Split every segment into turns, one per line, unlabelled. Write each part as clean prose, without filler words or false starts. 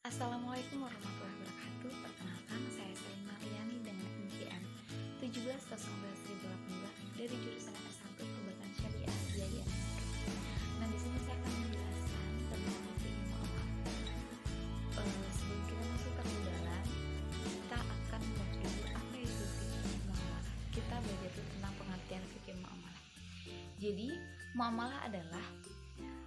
Assalamualaikum warahmatullahi wabarakatuh. Perkenalkan, saya Selin Mariani dengan NPM 17-19-2018 dari jurusan S1 Perbankan Syariah Biaya. Nah, di sini saya akan menjelaskan tentang fikih muamalah. Sebelum kita masuk terlalu dalam, kita akan mereview apa itu fikih muamalah. Kita belajar dulu tentang pengertian fikih muamalah. Jadi, muamalah adalah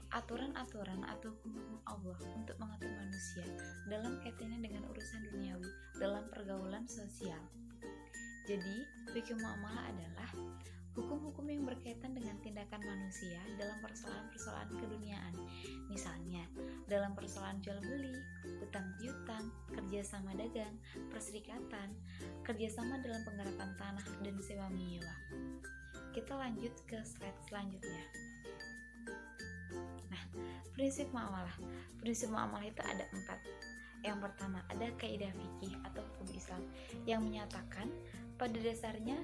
aturan-aturan atau hukum Allah untuk mengatur manusia dalam kaitannya dengan urusan duniawi dalam pergaulan sosial. Jadi, fikih muamalah adalah hukum-hukum yang berkaitan dengan tindakan manusia dalam persoalan-persoalan keduniaan. Misalnya, dalam persoalan jual beli, utang piutang, kerjasama dagang, perserikatan, kerjasama dalam penggarapan tanah dan sewa menyewa. Kita lanjut ke slide selanjutnya. Prinsip muamalah. Prinsip muamalah itu ada 4. Yang pertama, ada kaidah fikih atau hukum Islam yang menyatakan pada dasarnya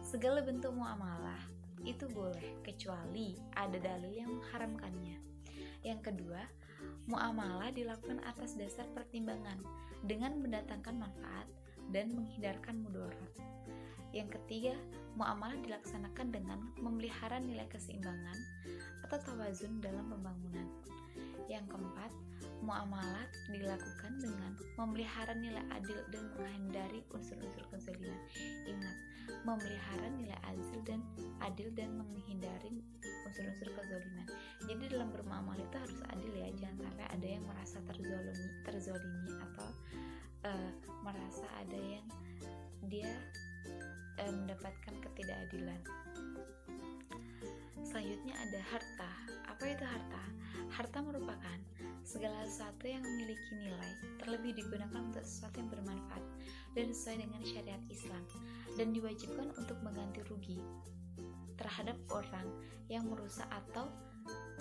segala bentuk muamalah itu boleh kecuali ada dalil yang mengharamkannya. Yang kedua, muamalah dilakukan atas dasar pertimbangan dengan mendatangkan manfaat dan menghindarkan mudarat. Yang ketiga, muamalah dilaksanakan dengan memelihara nilai keseimbangan atau tawazun dalam pembangunan. Yang keempat, muamalah dilakukan dengan memelihara nilai adil dan menghindari unsur-unsur kezaliman. Ingat, memelihara nilai adil dan menghindari unsur-unsur kezaliman. Jadi dalam bermuamalah itu harus adil ya, jangan sampai ada yang merasa terzolimi atau merasa ada yang dia mendapatkan ketidakadilan. Selanjutnya ada harta. Apa itu harta? Harta merupakan segala sesuatu yang memiliki nilai, terlebih digunakan untuk sesuatu yang bermanfaat dan sesuai dengan syariat Islam, dan diwajibkan untuk mengganti rugi terhadap orang yang merusak atau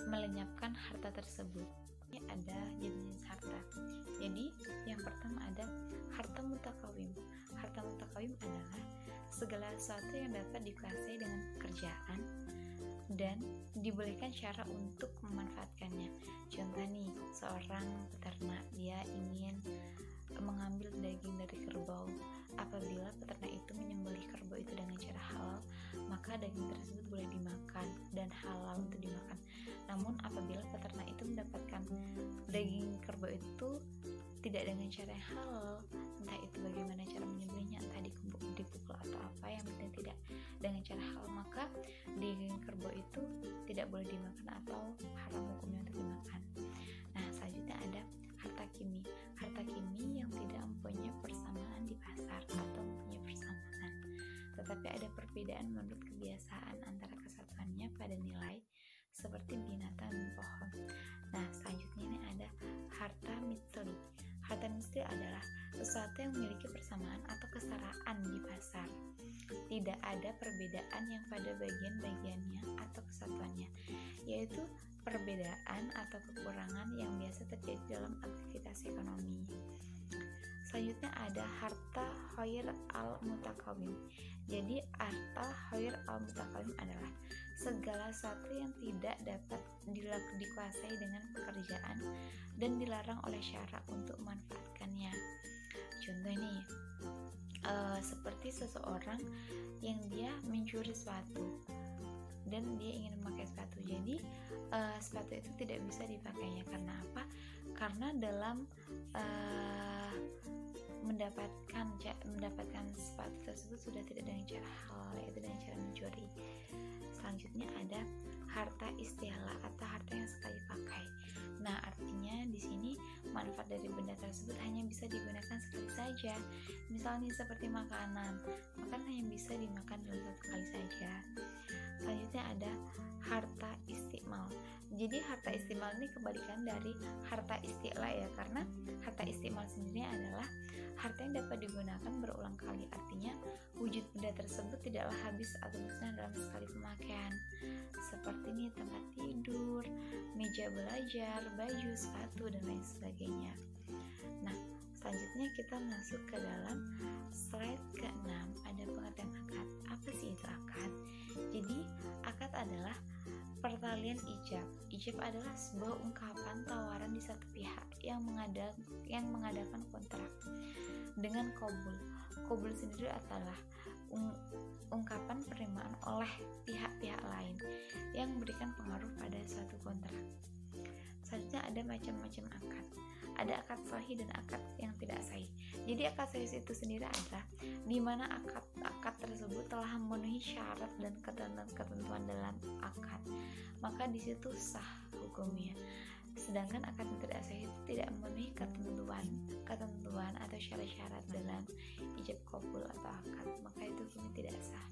melenyapkan harta tersebut. Ini ada jenis harta. Jadi yang pertama ada harta mutakawim. Harta mutakawim adalah segala sesuatu yang dapat dikuasai dengan pekerjaan dan dibolehkan cara untuk memanfaatkannya. Contoh nih, seorang peternak dia ingin mengambil daging dari kerbau. Apabila peternak itu menyembelih kerbau itu dengan cara halal, maka daging tersebut boleh dimakan dan halal untuk dimakan. Namun apabila peternak itu mendapatkan daging kerbau itu tidak dengan cara yang halal, entah itu bagaimana cara menyembelihnya, entah dipukul atau apa, yang penting tidak dengan cara halal, maka daging kerbau itu tidak boleh dimakan atau haram hukumnya untuk dimakan. Nah, selanjutnya ada harta kimi. Harta kimi yang tidak mempunyai persamaan di pasar atau mempunyai persamaan, tetapi ada perbedaan menurut kebiasaan antara kesatuannya pada nilai seperti binatang dan pohon. Nah, selanjutnya ini ada harta misli. Harta misli adalah sesuatu yang memiliki persamaan atau kesetaraan di pasar. Tidak ada perbedaan yang pada bagian-bagiannya atau kesatuannya, yaitu perbedaan atau kekurangan yang biasa terjadi dalam aktivitas ekonomi. Selanjutnya ada harta ghair al-mutakawim. Jadi harta ghair al-mutakawim adalah segala sesuatu yang tidak dapat dikuasai dengan pekerjaan dan dilarang oleh syara untuk memanfaatkannya. Contoh nih, seperti seseorang yang dia mencuri sepatu dan dia ingin memakai sepatu. Jadi sepatu itu tidak bisa dipakainya. Karena apa? Karena dalam mendapatkan sepatu tersebut sudah tidak dengan cara halal, yaitu dengan cara mencuri. Selanjutnya ada harta istihala atau harta yang sekali pakai. Nah, artinya di sini manfaat dari benda tersebut hanya bisa digunakan sekali saja. Misalnya seperti makanan hanya bisa dimakan dalam satu kali saja. Selanjutnya ada harta istimal. Jadi harta istimal ini kebalikan dari harta isti'la ya, karena harta istimal sendiri adalah harta yang dapat digunakan berulang kali. Artinya wujud benda tersebut tidaklah habis atau musnah dalam sekali pemakaian. Seperti ini tempat tidur, meja belajar, baju, sepatu, dan lain sebagainya. Nah, selanjutnya kita masuk ke dalam slide ke-6, ada pengertian akad. Apa sih itu akad? Jadi akad adalah pertalian ijab. Ijab adalah sebuah ungkapan tawaran di satu pihak yang mengadakan kontrak dengan qabul. Qabul sendiri adalah ungkapan penerimaan oleh pihak-pihak lain yang memberikan pengaruh pada suatu kontrak. Selanjutnya ada macam-macam akad. Ada akad sahih dan akad yang tidak sahih. Jadi akad sahih itu sendiri adalah di mana akad tersebut telah memenuhi syarat dan ketentuan dalam akad, maka di situ sah hukumnya. Sedangkan akad yang tidak sahih itu tidak memenuhi ketentuan atau syarat-syarat dalam ijab qabul atau akad, maka itu hukumnya tidak sah.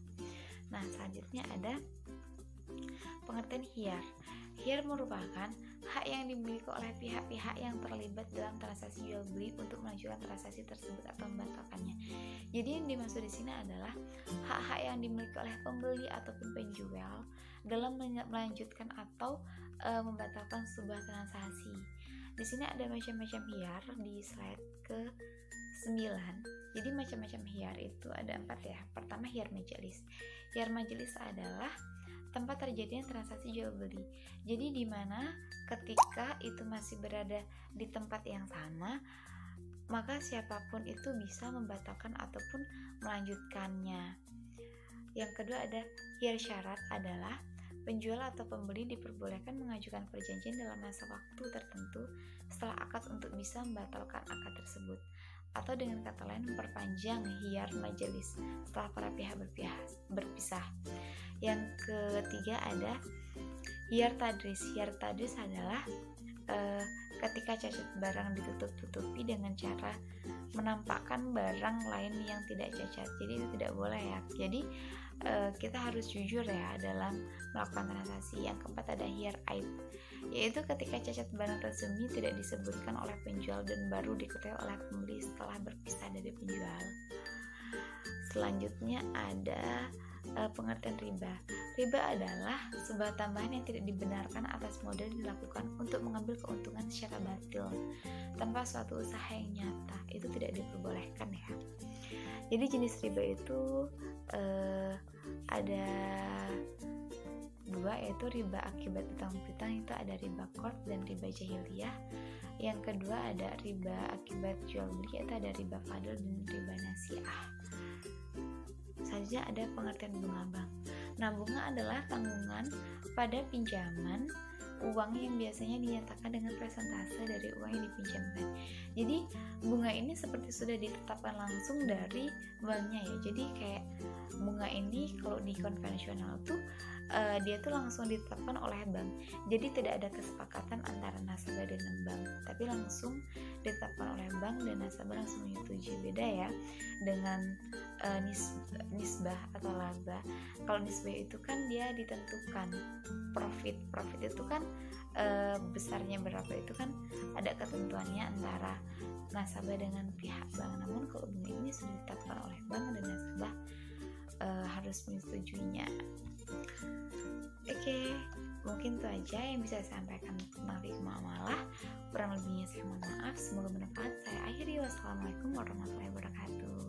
Nah, selanjutnya ada pengertian khiyar. Khiyar merupakan hak yang dimiliki oleh pihak-pihak yang terlibat dalam transaksi jual beli untuk melanjutkan transaksi tersebut atau membatalkannya. Jadi yang dimaksud di sini adalah hak-hak yang dimiliki oleh pembeli ataupun penjual dalam melanjutkan atau membatalkan sebuah transaksi. Di sini ada macam-macam khiyar di slide ke-9. Jadi macam-macam khiyar itu ada 4 ya. Pertama, khiyar majelis. Khiyar majelis adalah tempat terjadinya transaksi jual beli. Jadi di mana ketika itu masih berada di tempat yang sama, maka siapapun itu bisa membatalkan ataupun melanjutkannya. Yang kedua ada khiyar syarat, adalah penjual atau pembeli diperbolehkan mengajukan perjanjian dalam masa waktu tertentu setelah akad untuk bisa membatalkan akad tersebut, atau dengan kata lain memperpanjang khiyar majelis setelah para pihak berpisah. Yang ketiga ada khiyar tadris. Khiyar tadris adalah ketika cacat barang ditutup-tutupi dengan cara menampakkan barang lain yang tidak cacat. Jadi itu tidak boleh ya. Jadi kita harus jujur ya dalam melakukan transaksi. Yang keempat ada khiyar aib, yaitu ketika cacat barang tersembunyi tidak disebutkan oleh penjual dan baru diketahui oleh pembeli setelah berpisah dari penjual. Selanjutnya ada pengertian riba. Riba adalah sebuah tambahan yang tidak dibenarkan atas modal dilakukan untuk mengambil keuntungan secara batil tanpa suatu usaha yang nyata. Itu tidak diperbolehkan ya. Jadi jenis riba itu ada 2, yaitu riba akibat utang piutang, itu ada riba qard dan riba jahiliyah. Yang kedua ada riba akibat jual beli, itu ada riba fadl dan riba nasiah. Selanjutnya ada pengertian bunga bank. Nah, bunga adalah tanggungan pada pinjaman uang yang biasanya dinyatakan dengan persentase dari uang yang dipinjamkan. Jadi bunga ini seperti sudah ditetapkan langsung dari banknya ya. Jadi kayak bunga ini kalau di konvensional tuh dia tuh langsung ditetapkan oleh bank. Jadi tidak ada kesepakatan antara nasabah dengan bank, tapi langsung ditetapkan oleh bank dan nasabah langsung menyetujui. Beda ya dengan nisbah atau laba. Kalau nisbah itu kan dia ditentukan, profit itu kan besarnya berapa itu kan ada ketentuannya antara nasabah dengan pihak bank. Namun kalau bunga ini sudah ditetapkan oleh bank dan nasabah harus menyetujuinya. Oke, mungkin itu aja yang bisa saya sampaikan tentang fikih muamalah. Kurang lebihnya saya mohon maaf. Semoga bermanfaat. Saya akhiri. Wassalamualaikum warahmatullahi wabarakatuh.